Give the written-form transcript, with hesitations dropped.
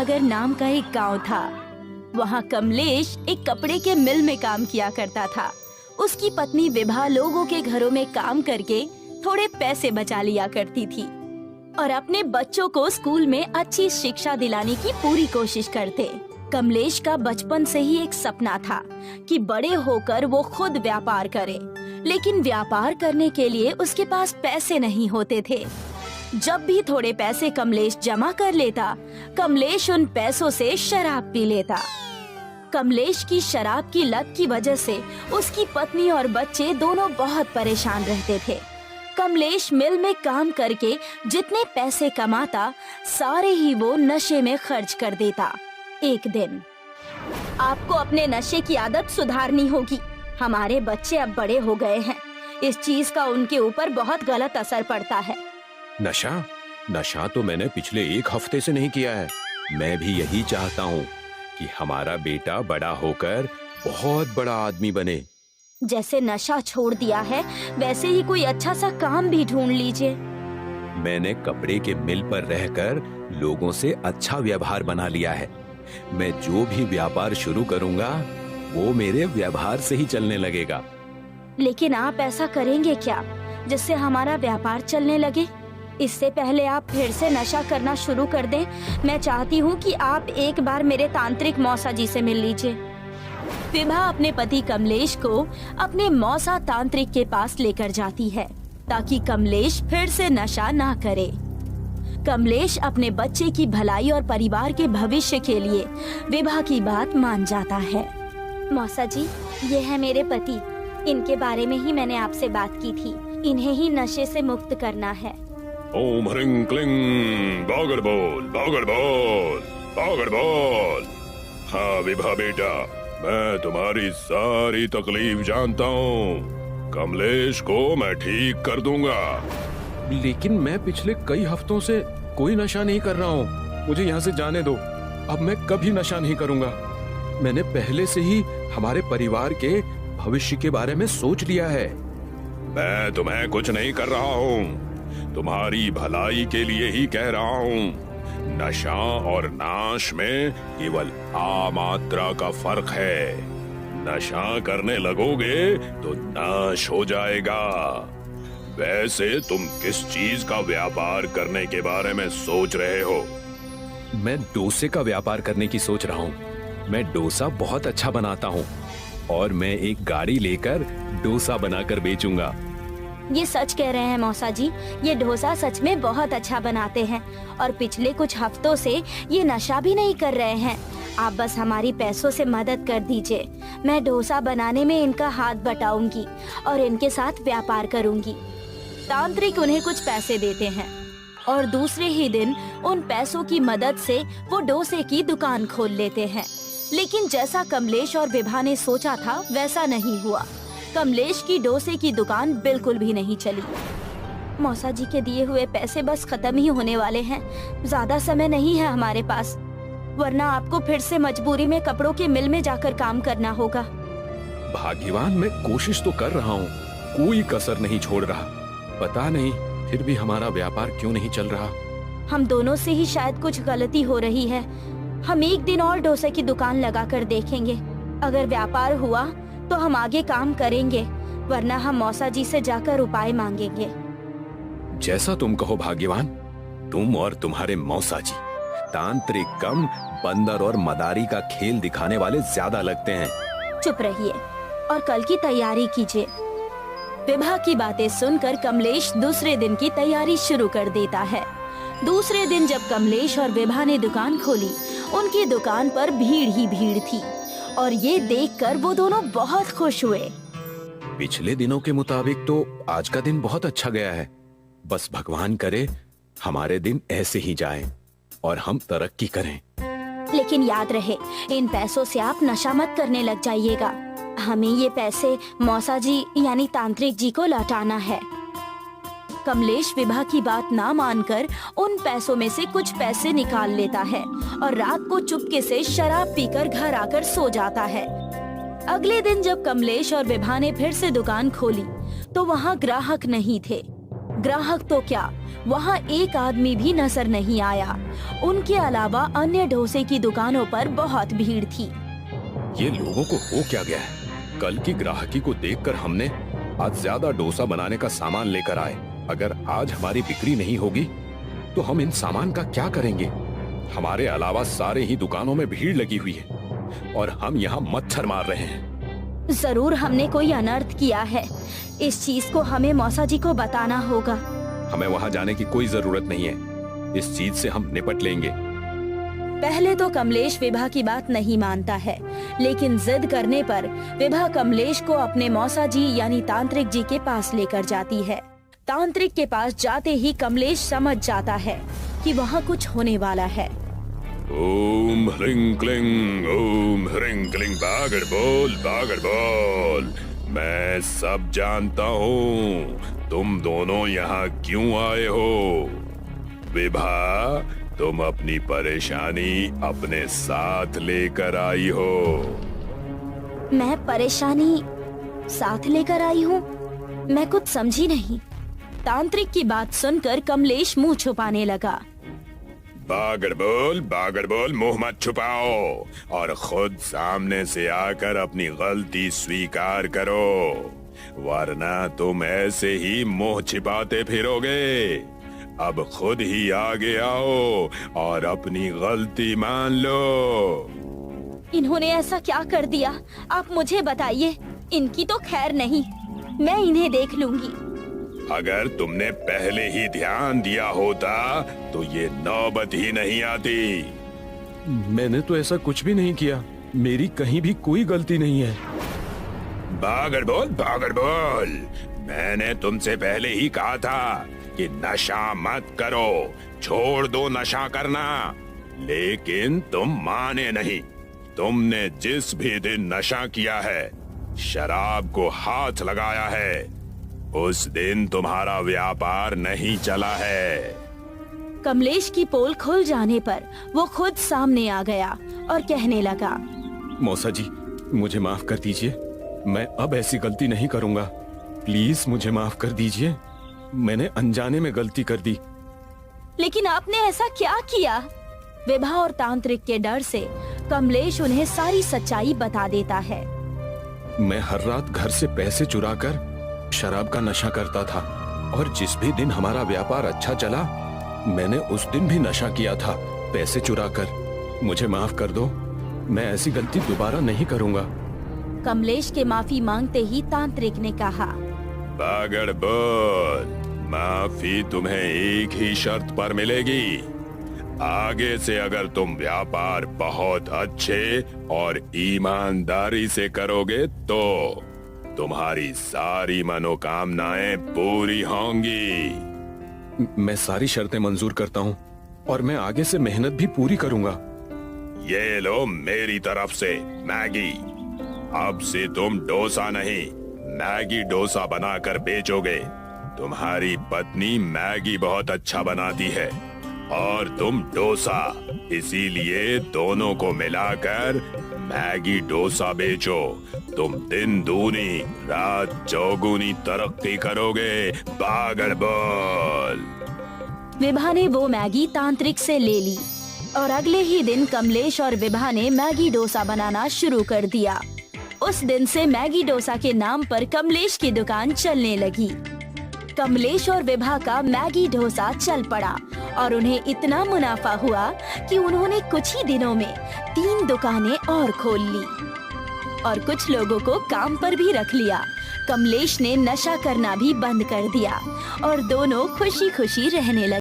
नगर नाम का एक गांव था। वहाँ कमलेश एक कपड़े के मिल में काम किया करता था। उसकी पत्नी विभा लोगों के घरों में काम करके थोड़े पैसे बचा लिया करती थी और अपने बच्चों को स्कूल में अच्छी शिक्षा दिलाने की पूरी कोशिश करते। कमलेश का बचपन से ही एक सपना था कि बड़े होकर वो खुद व्यापार करे, लेकिन व्यापार करने के लिए उसके पास पैसे नहीं होते थे। जब भी थोड़े पैसे कमलेश जमा कर लेता, कमलेश उन पैसों से शराब पी लेता। कमलेश की शराब की लत की वजह से उसकी पत्नी और बच्चे दोनों बहुत परेशान रहते थे। कमलेश मिल में काम करके जितने पैसे कमाता, सारे ही वो नशे में खर्च कर देता। एक दिन, आपको अपने नशे की आदत सुधारनी होगी। हमारे बच्चे अब बड़े हो गए हैं, इस चीज का उनके ऊपर बहुत गलत असर पड़ता है। नशा तो मैंने पिछले 1 हफ्ते से नहीं किया है। मैं भी यही चाहता हूँ कि हमारा बेटा बड़ा होकर बहुत बड़ा आदमी बने। जैसे नशा छोड़ दिया है, वैसे ही कोई अच्छा सा काम भी ढूंढ लीजिए। मैंने कपड़े के मिल पर रहकर लोगों से अच्छा व्यवहार बना लिया है। मैं जो भी व्यापार शुरू करूँगा, वो मेरे व्यवहार से ही चलने लगेगा। लेकिन आप ऐसा करेंगे क्या जिससे हमारा व्यापार चलने लगे? इससे पहले आप फिर से नशा करना शुरू कर दें, मैं चाहती हूँ कि आप एक बार मेरे तांत्रिक मौसा जी से मिल लीजिए। विभा अपने पति कमलेश को अपने मौसा तांत्रिक के पास लेकर जाती है ताकि कमलेश फिर से नशा ना करे। कमलेश अपने बच्चे की भलाई और परिवार के भविष्य के लिए विभा की बात मान जाता है। मौसा जी, ये है मेरे पति। इनके बारे में ही मैंने आपसे बात की थी। इन्हें ही नशे से मुक्त करना है। ओम ह्रीं क्लीं बागड़ बोल, बागड़ बोल, बागड़ बोल। हाँ विभा बेटा, मैं तुम्हारी सारी तकलीफ जानता हूँ। कमलेश को मैं ठीक कर दूंगा। लेकिन मैं पिछले कई हफ्तों से कोई नशा नहीं कर रहा हूँ। मुझे यहाँ से जाने दो। अब मैं कभी नशा नहीं करूँगा। मैंने पहले से ही हमारे परिवार के भविष्य के बारे में सोच लिया है। मैं तुम्हें कुछ नहीं कर रहा हूँ, तुम्हारी भलाई के लिए ही कह रहा हूँ। नशा और नाश में केवल आ मात्रा का फर्क है। नशा करने लगोगे तो नाश हो जाएगा। वैसे तुम किस चीज का व्यापार करने के बारे में सोच रहे हो? मैं डोसे का व्यापार करने की सोच रहा हूँ। मैं डोसा बहुत अच्छा बनाता हूँ और मैं एक गाड़ी लेकर डोसा बनाकर बेचूंगा। ये सच कह रहे हैं मौसा जी, ये डोसा सच में बहुत अच्छा बनाते हैं और पिछले कुछ हफ्तों से ये नशा भी नहीं कर रहे हैं। आप बस हमारी पैसों से मदद कर दीजिए। मैं डोसा बनाने में इनका हाथ बटाऊंगी और इनके साथ व्यापार करूंगी। तांत्रिक उन्हें कुछ पैसे देते हैं और दूसरे ही दिन उन पैसों की मदद से वो डोसे की दुकान खोल लेते हैं। लेकिन जैसा कमलेश और विभा ने सोचा था, वैसा नहीं हुआ। कमलेश की डोसे की दुकान बिल्कुल भी नहीं चली। मौसा जी के दिए हुए पैसे बस खत्म ही होने वाले हैं। ज्यादा समय नहीं है हमारे पास, वरना आपको फिर से मजबूरी में कपड़ों के मिल में जाकर काम करना होगा। भाग्यवान, मैं कोशिश तो कर रहा हूँ, कोई कसर नहीं छोड़ रहा। पता नहीं फिर भी हमारा व्यापार क्यों नहीं चल रहा। हम दोनों से ही शायद कुछ गलती हो रही है। हम एक दिन और डोसे की दुकान लगा कर देखेंगे। अगर व्यापार हुआ तो हम आगे काम करेंगे, वरना हम मौसा जी से जाकर उपाय मांगेंगे। जैसा तुम कहो भाग्यवान। तुम और तुम्हारे मौसा जी तांत्रिक कम, बंदर और मदारी का खेल दिखाने वाले ज्यादा लगते हैं। चुप रहिए और कल की तैयारी कीजिए। विभा की बातें सुनकर कमलेश दूसरे दिन की तैयारी शुरू कर देता है। दूसरे दिन जब कमलेश और विभा ने दुकान खोली, उनकी दुकान पर भीड़ ही भीड़ थी और ये देखकर वो दोनों बहुत खुश हुए। पिछले दिनों के मुताबिक तो आज का दिन बहुत अच्छा गया है। बस भगवान करे हमारे दिन ऐसे ही जाएं और हम तरक्की करें। लेकिन याद रहे, इन पैसों से आप नशा मत करने लग जाइएगा। हमें ये पैसे मौसा जी यानी तांत्रिक जी को लौटाना है। कमलेश विभा की बात ना मानकर उन पैसों में से कुछ पैसे निकाल लेता है और रात को चुपके से शराब पीकर घर आकर सो जाता है। अगले दिन जब कमलेश और विभा ने फिर से दुकान खोली तो वहाँ ग्राहक नहीं थे। ग्राहक तो क्या, वहाँ एक आदमी भी नजर नहीं आया। उनके अलावा अन्य डोसे की दुकानों पर बहुत भीड़ थी। ये लोगों को हो क्या गया है? कल की ग्राहकी को देखकर हमने आज ज्यादा डोसा बनाने का सामान लेकर आए। अगर आज हमारी बिक्री नहीं होगी तो हम इन सामान का क्या करेंगे? हमारे अलावा सारे ही दुकानों में भीड़ लगी हुई है और हम यहाँ मच्छर मार रहे हैं। जरूर हमने कोई अनर्थ किया है। इस चीज को हमें मौसा जी को बताना होगा। हमें वहाँ जाने की कोई जरूरत नहीं है। इस चीज से हम निपट लेंगे। पहले तो कमलेश विभा की बात नहीं मानता है, लेकिन जिद करने पर विभा कमलेश को अपने मौसा जी यानी तांत्रिक जी के पास लेकर जाती है। तांत्रिक के पास जाते ही कमलेश समझ जाता है कि वहाँ कुछ होने वाला है। ओम ह्रीं क्लीं, ओम ह्रीं क्लीं, बागड़ बोल। मैं सब जानता हूँ। तुम दोनों यहाँ क्यों आए हो? विभा, तुम अपनी परेशानी अपने साथ लेकर आई हो। मैं परेशानी साथ लेकर आई हूँ? मैं कुछ समझी नहीं। तांत्रिक की बात सुनकर कमलेश मुंह छुपाने लगा। बागड़ बोल, मुंह मत छुपाओ और खुद सामने से आकर अपनी गलती स्वीकार करो, वरना तुम ऐसे ही मुंह छिपाते फिरोगे। अब खुद ही आगे आओ और अपनी गलती मान लो। इन्होंने ऐसा क्या कर दिया? आप मुझे बताइए। इनकी तो खैर नहीं, मैं इन्हें देख लूंगी। अगर तुमने पहले ही ध्यान दिया होता तो ये नौबत ही नहीं आती। मैंने तो ऐसा कुछ भी नहीं किया। मेरी कहीं भी कोई गलती नहीं है। बागड़ बोल, मैंने तुमसे पहले ही कहा था कि नशा मत करो, छोड़ दो नशा करना, लेकिन तुम माने नहीं। तुमने जिस भी दिन नशा किया है, शराब को हाथ लगाया है, उस दिन तुम्हारा व्यापार नहीं चला है। कमलेश की पोल खुल जाने पर वो खुद सामने आ गया और कहने लगा, मौसा जी, मुझे माफ कर दीजिए। मैं अब ऐसी गलती नहीं करूंगा। प्लीज मुझे माफ कर दीजिए। मैंने अनजाने में गलती कर दी। लेकिन आपने ऐसा क्या किया? विभा और तांत्रिक के डर से कमलेश उन्हें सारी सच्चाई बता देता है। मैं हर रात घर से पैसे चुराकर शराब का नशा करता था और जिस भी दिन हमारा व्यापार अच्छा चला, मैंने उस दिन भी नशा किया था पैसे चुराकर। मुझे माफ कर दो। मैं ऐसी गलती दोबारा नहीं करूंगा। कमलेश के माफी मांगते ही तांत्रिक ने कहा, बागड़ बोल, माफी तुम्हें एक ही शर्त पर मिलेगी। आगे से अगर तुम व्यापार बहुत अच्छे और ईमानदारी से करोगे तो तुम्हारी सारी मनोकामनाएं पूरी होंगी। मैं सारी शर्तें मंजूर करता हूँ और मैं आगे से मेहनत भी पूरी करूंगा। ये लो मेरी तरफ से मैगी। अब से तुम डोसा नहीं, मैगी डोसा बनाकर बेचोगे। तुम्हारी पत्नी मैगी बहुत अच्छा बनाती है और तुम डोसा, इसीलिए दोनों को मिलाकर मैगी डोसा बेचो। तुम दिन दूनी रात चौगुनी तरक्की करोगे। बागड़ बोल। विभा ने वो मैगी तांत्रिक से ले ली और अगले ही दिन कमलेश और विभा ने मैगी डोसा बनाना शुरू कर दिया। उस दिन से मैगी डोसा के नाम पर कमलेश की दुकान चलने लगी। कमलेश और विभा का मैगी डोसा चल पड़ा और उन्हें इतना मुनाफा हुआ कि उन्होंने कुछ ही दिनों में 3 दुकानें और खोल ली और कुछ लोगों को काम पर भी रख लिया। कमलेश ने नशा करना भी बंद कर दिया और दोनों खुशी खुशी रहने लगे।